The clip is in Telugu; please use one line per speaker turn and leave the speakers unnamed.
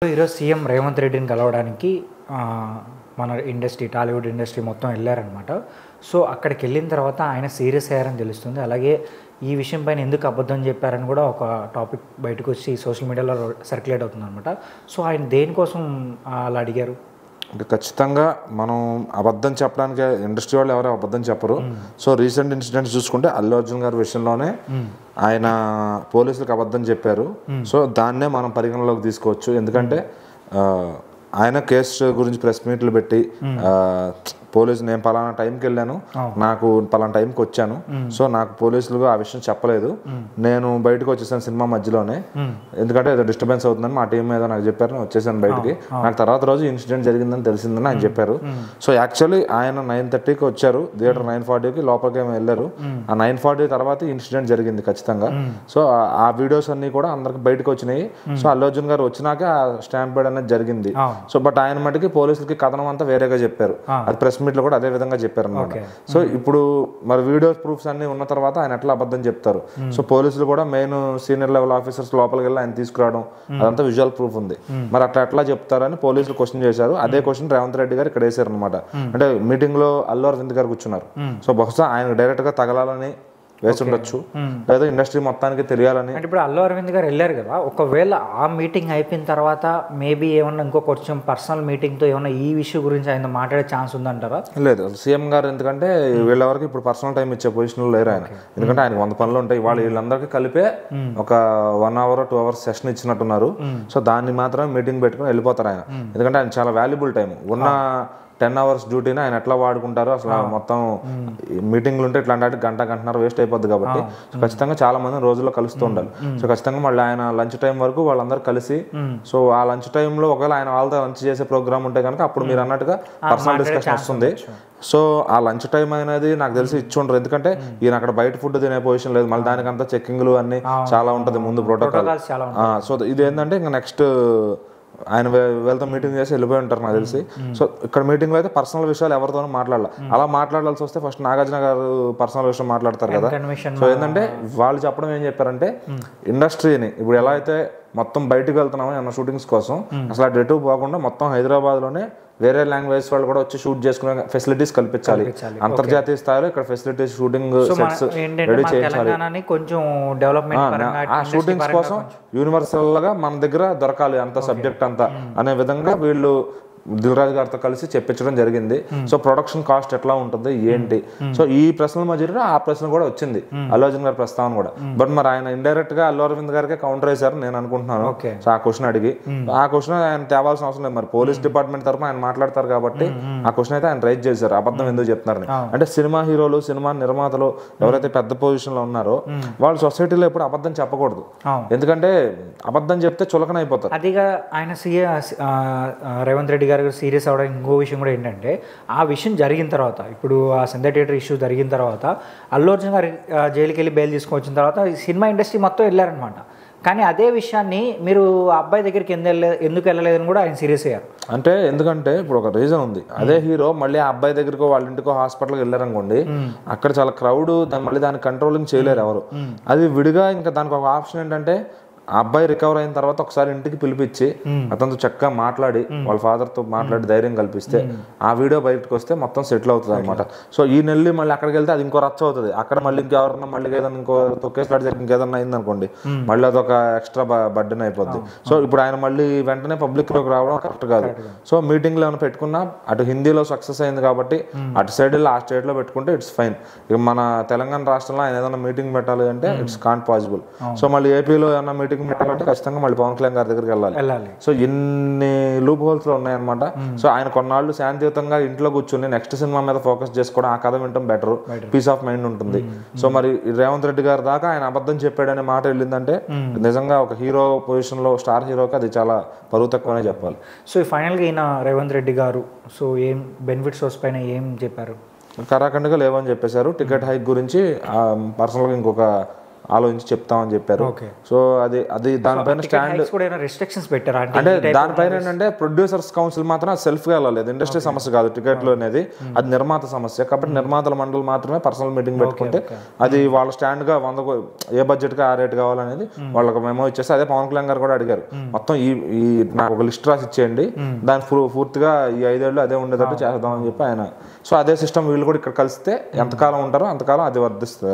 ఈరోజు సీఎం రేవంత్ రెడ్డిని కలవడానికి మన టాలీవుడ్ ఇండస్ట్రీ మొత్తం వెళ్ళారనమాట. సో అక్కడికి వెళ్ళిన తర్వాత ఆయన సీరియస్ అయ్యారని తెలుస్తుంది. అలాగే ఈ విషయం పైన ఎందుకు అబద్ధం చెప్పారని కూడా ఒక టాపిక్ బయటకు వచ్చి సోషల్ మీడియాలో సర్క్యులేట్ అవుతుందన్నమాట. సో ఆయన దేనికోసం అలా అడిగారు
అంటే ఖచ్చితంగా మనం అబద్ధం చెప్పడానికి ఇండస్ట్రీ వాళ్ళు ఎవరు అబద్ధం చెప్పరు. సో రీసెంట్ ఇన్సిడెంట్స్ చూసుకుంటే అల్లు అర్జున్ గారి విషయంలోనే ఆయన పోలీసులకు అబద్ధం చెప్పారు. సో దాన్నే మనం పరిగణలోకి తీసుకోవచ్చు. ఎందుకంటే ఆయన కేసు గురించి ప్రెస్ మీట్లు పెట్టి పోలీసు నేను పలానా టైంకి వెళ్ళాను, నాకు పలానా టైంకి వచ్చాను, సో నాకు పోలీసులు ఆ విషయం చెప్పలేదు, నేను బయటకు వచ్చేసాను సినిమా మధ్యలోనే, ఎందుకంటే ఏదో డిస్టర్బెన్స్ అవుతుందని మా టీం మీద నాకు చెప్పారు, నేను వచ్చేసాను బయటికి, నాకు తర్వాత రోజు ఇన్సిడెంట్ జరిగిందని తెలిసిందని ఆయన చెప్పారు. సో యాక్చువల్లీ ఆయన 9:30కి వచ్చారు, థియేటర్ 9:40కి లోపలికి ఏమో వెళ్ళారు. ఆ 9:40 తర్వాత ఇన్సిడెంట్ జరిగింది ఖచ్చితంగా. సో ఆ వీడియోస్ అన్ని కూడా అందరికి బయటకు వచ్చినాయి. సో అల్లు అర్జున్ గారు వచ్చినాక స్టాంప్ బైడ్ అనేది జరిగింది. సో బట్ ఆయన మటుకి పోలీసులకి కథనం అంతా వేరేగా చెప్పారు, అది ప్రెస్ మీట్ లో కూడా అదే విధంగా చెప్పారు అనమాట. సో ఇప్పుడు మరి వీడియో ప్రూఫ్స్ అన్ని ఉన్న తర్వాత ఆయన ఎట్లా అబద్ధం చెప్తారు? సో పోలీసులు కూడా మెయిన్ సీనియర్ లెవెల్ ఆఫీసర్స్ లోపలికి వెళ్ళి ఆయన తీసుకురావడం అదంతా విజువల్ ప్రూఫ్ ఉంది. మరి అట్లా ఎట్లా చెప్తారని పోలీసులు క్వశ్చన్ చేశారు. అదే క్వశ్చన్ రేవంత్ రెడ్డి గారు ఇక్కడ వేసారు అనమాట. అంటే మీటింగ్ లో అల్లు అరవింద్ గారు కూర్చున్నారు. సో బహుశా ఆయన డైరెక్ట్ గా తగలాలని వేసి ఉండొచ్చు, లేదా ఇండస్ట్రీ మొత్తానికి తెలియాలని.
అంటే ఇప్పుడు అల్లు అరవింద్ గారు వెళ్ళారు కదా, ఒకవేళ ఆ మీటింగ్ అయిపోయిన తర్వాత మేబీ ఏమన్నా ఇంకో కొంచెం పర్సనల్ మీటింగ్ తో ఏమన్నా ఈ విషయం గురించి ఆయన మాట్లాడే ఛాన్స్ ఉందంటారా?
లేదు, సీఎం గారు ఎందుకంటే వీళ్ళవరకు ఇప్పుడు పర్సనల్ టైం ఇచ్చే పొజిషన్లో లేరు ఆయన. ఎందుకంటే ఆయనకు 100 పనులు ఉంటాయి. వాళ్ళు వీళ్ళందరికీ కలిపే ఒక 1 hour 2 hours సెషన్ ఇచ్చినట్టున్నారు. సో దాన్ని మాత్రమే మీటింగ్ పెట్టుకుని వెళ్ళిపోతారు ఆయన. ఎందుకంటే ఆయన చాలా వాల్యుబుల్ టైం ఉన్న 10 hours డ్యూటీని ఆయన ఎట్లా వాడుకుంటారో అసలు మొత్తం మీటింగ్లు ఉంటే ఇట్లాంటి గంటన్నర వేస్ట్ అయిపోద్ది. కాబట్టి ఖచ్చితంగా చాలా మంది రోజుల్లో కలుస్తూ ఉండాలి. సో ఖచ్చితంగా మళ్ళీ ఆయన లంచ్ టైం వరకు వాళ్ళందరూ కలిసి, సో ఆ లంచ్ టైంలో ఒకవేళ ఆయన వాళ్ళతో లంచ్ చేసే ప్రోగ్రామ్ ఉంటే కనుక అప్పుడు మీరు అన్నట్టుగా పర్సనల్ డిస్కషన్ వస్తుంది. సో ఆ లంచ్ టైం అనేది నాకు తెలిసి ఇచ్చి ఉండరు. ఎందుకంటే ఈయన అక్కడ బయట ఫుడ్ తినే పొజిషన్ లేదు. మళ్ళీ దానికంతా చెక్కింగ్లు అన్ని చాలా ఉంటుంది ముందు ప్రోటోకాల్. సో ఇది ఏంటంటే ఇంకా నెక్స్ట్ ఆయన వెళ్తా మీటింగ్ చేసి వెళ్ళిపోయి ఉంటారు నాకు తెలిసి. సో ఇక్కడ మీటింగ్ లో అయితే పర్సనల్ విషయాలు ఎవరితోనూ మాట్లాడాలి. అలా మాట్లాడాల్సి వస్తే ఫస్ట్ నాగార్జున గారు పర్సనల్ విషయం మాట్లాడతారు కదా. సో ఏంటంటే వాళ్ళు చెప్పడం ఏం చెప్పారంటే, ఇండస్ట్రీని ఇప్పుడు ఎలా అయితే మొత్తం బయటకు వెళ్తున్నామో అన్న షూటింగ్స్ కోసం అసలు అటు ఎటు పోకుండా మొత్తం హైదరాబాద్ లోనే వేరే లాంగ్వేజ్ వాళ్ళు కూడా వచ్చి షూట్ చేసుకునే ఫెసిలిటీస్ కల్పించాలి. అంతర్జాతీయ స్థాయిలో ఇక్కడ ఫెసిలిటీస్ షూటింగ్ సెట్స్ రెడీ చేయించాలి. ఆ షూటింగ్స్ కోసం యూనివర్సల్ గా మన దగ్గర దొరకాలి అంత సబ్జెక్ట్ అంతా అనే విధంగా వీళ్ళు దిల్ రాజు గారితో కలిసి చెప్పించడం జరిగింది. సో ప్రొడక్షన్ కాస్ట్ ఎట్లా ఉంటుంది ఏంటి, సో ఈ ప్రశ్నల మధ్యలో ఆ ప్రశ్న కూడా వచ్చింది, అల్లు అర్జున్ గారి ప్రస్తావన కూడా. బట్ మరి ఆయన ఇండైరెక్ట్ గా అల్లు అరవింద్ గారికి కౌంటర్ వేశారు నేను అనుకుంటున్నాను. సో ఆ క్వశ్చన్ అడిగి ఆ క్వశ్చన్ ఆయన తేవాల్సిన అవసరం లేదు. మరి పోలీస్ డిపార్ట్మెంట్ తరఫున ఆయన మాట్లాడతారు కాబట్టి ఆ క్వశ్చన్ అయితే ఆయన రైజ్ చేశారు, అబద్ధం ఎందుకు చెప్తున్నారని. అంటే సినిమా హీరోలు, సినిమా నిర్మాతలు ఎవరైతే పెద్ద పొజిషన్ లో ఉన్నారో వాళ్ళు సొసైటీలో ఎప్పుడు అబద్ధం చెప్పకూడదు. ఎందుకంటే అబద్ధం చెప్తే చులకన అయిపోతారు.
అదిగా ఆయన రేవంత్ రెడ్డి గారు సీరియస్ అవడం ఇంకో విషయం కూడా ఏంటంటే, ఆ విషయం జరిగిన తర్వాత, ఇప్పుడు ఆ సంధ్య థియేటర్ ఇష్యూ జరిగిన తర్వాత అల్లు అర్జున్ గారు జైలుకి వెళ్ళి బెయిల్ తీసుకొచ్చిన తర్వాత సినిమా ఇండస్ట్రీ మొత్తం వెళ్ళారనమాట. కానీ అదే విషయాన్ని మీరు అబ్బాయి దగ్గరికి ఎందుకు వెళ్ళలేదని కూడా ఆయన సీరియస్ అయ్యారు.
అంటే ఎందుకంటే ఇప్పుడు ఒక రీజన్ ఉంది. అదే హీరో మళ్ళీ ఆ అబ్బాయి దగ్గరకు వాళ్ళ ఇంటికో హాస్పిటల్కి వెళ్ళారనుకోండి, అక్కడ చాలా క్రౌడ్, మళ్ళీ దాన్ని కంట్రోలింగ్ చేయలేరు ఎవరు. అది విడిగా ఇంకా దానికి ఒక ఆప్షన్ ఏంటంటే, ఆ అబ్బాయి రికవర్ అయిన తర్వాత ఒకసారి ఇంటికి పిలిపించి అతనితో చక్కగా మాట్లాడి వాళ్ళ ఫాదర్ తో మాట్లాడి ధైర్యం కల్పిస్తే ఆ వీడియో బయటకు వస్తే మొత్తం సెటిల్ అవుతుంది అనమాట. సో ఈ నెల్లి మళ్ళీ అక్కడికి వెళ్తే అది ఇంకో రచ్చ అవుతుంది. అక్కడ మళ్ళీ ఇంకెవరన్నా మళ్ళీ ఏదైనా ఇంకో తొక్కేసాడు జరిగి ఇంకేదన్నా అయింది అనుకోండి, మళ్ళీ అదొక ఎక్స్ట్రా బర్డెన్ అయిపోద్ది. సో ఇప్పుడు ఆయన మళ్ళీ వెంటనే పబ్లిక్ లోకి రావడం కరెక్ట్ కాదు. సో మీటింగ్ లో ఏమైనా పెట్టుకున్నా అటు హిందీలో సక్సెస్ అయింది కాబట్టి అటు సైడ్ వెళ్ళి ఆ స్టేట్ లో పెట్టుకుంటే ఇట్స్ ఫైన్. ఇక మన తెలంగాణ రాష్ట్రంలో ఆయన ఏదైనా మీటింగ్ పెట్టాలి అంటే ఇట్స్ కాంట్ పాసిబుల్. సో మళ్ళీ ఏపీలో ఏమన్నా మీటింగ్ పెట్టాలంటే ఖచ్చితంగా మళ్ళీ పవన్ కళ్యాణ్ గారి దగ్గరికి వెళ్ళాలి. సో ఇన్ని లూప్ హోల్స్ లో ఉన్నాయన్నమాట. సో ఆయన కొన్నాళ్ళు శాంతియుతంగా ఇంట్లో కూర్చుని నెక్స్ట్ సినిమా మీద ఫోకస్ చేసుకోవడం, ఆ కథ వినటం బెటర్, పీస్ ఆఫ్ మైండ్ ఉంటుంది. సో మరి రేవంత్ రెడ్డి గారి దాకా ఆయన అబద్ధం చెప్పాడనే మాట వెళ్ళిందంటే నిజంగా ఒక హీరో పొజిషన్ లో స్టార్ హీరోకి అది చాలా పరువు తక్కువనే చెప్పాలి.
సో ఫైనల్ గా ఈయన రేవంత్ రెడ్డి గారు సో ఏం బెనిఫిట్ సోర్స్ పైన ఏం చెప్పారు?
కరాఖండ్గా లేవని చెప్పేశారు. టికెట్ హైక్ గురించి పర్సనల్గా ఇంకొక ఆలోచించి చెప్తామని చెప్పారు.
ఓకే.
సో అది అది దానిపైన స్టాండ్
రిస్ట్రిక్షన్స్ పెట్టారా
అంటే దానిపైన ఏంటంటే ప్రొడ్యూసర్స్ కౌన్సిల్ మాత్రం సెల్ఫ్ గా వెళ్ళలేదు. ఇండస్ట్రీ సమస్య కాదు టికెట్లు అనేది, అది నిర్మాత సమస్య. కాబట్టి నిర్మాతల మండలి మాత్రమే పర్సనల్ మీటింగ్ పెట్టుకుంటే అది వాళ్ళ స్టాండ్ గా 100 ఏ బడ్జెట్ కి ఆ రేట్ కావాలనేది వాళ్ళకి మెమో ఇచ్చేసి, అదే పవన్ కళ్యాణ్ గారు కూడా అడిగారు మొత్తం ఈ నాకు ఒక లిస్ట్ రాసి ఇచ్చేయండి, దాని పూర్తిగా ఈ 5 ఏళ్ళు అదే ఉండేటట్టు చేద్దామని చెప్పి ఆయన. సో అదే సిస్టమ్ వీళ్ళు కూడా ఇక్కడ కలిస్తే ఎంతకాలం ఉంటారో అంతకాలం అది వర్ధిస్తుంది.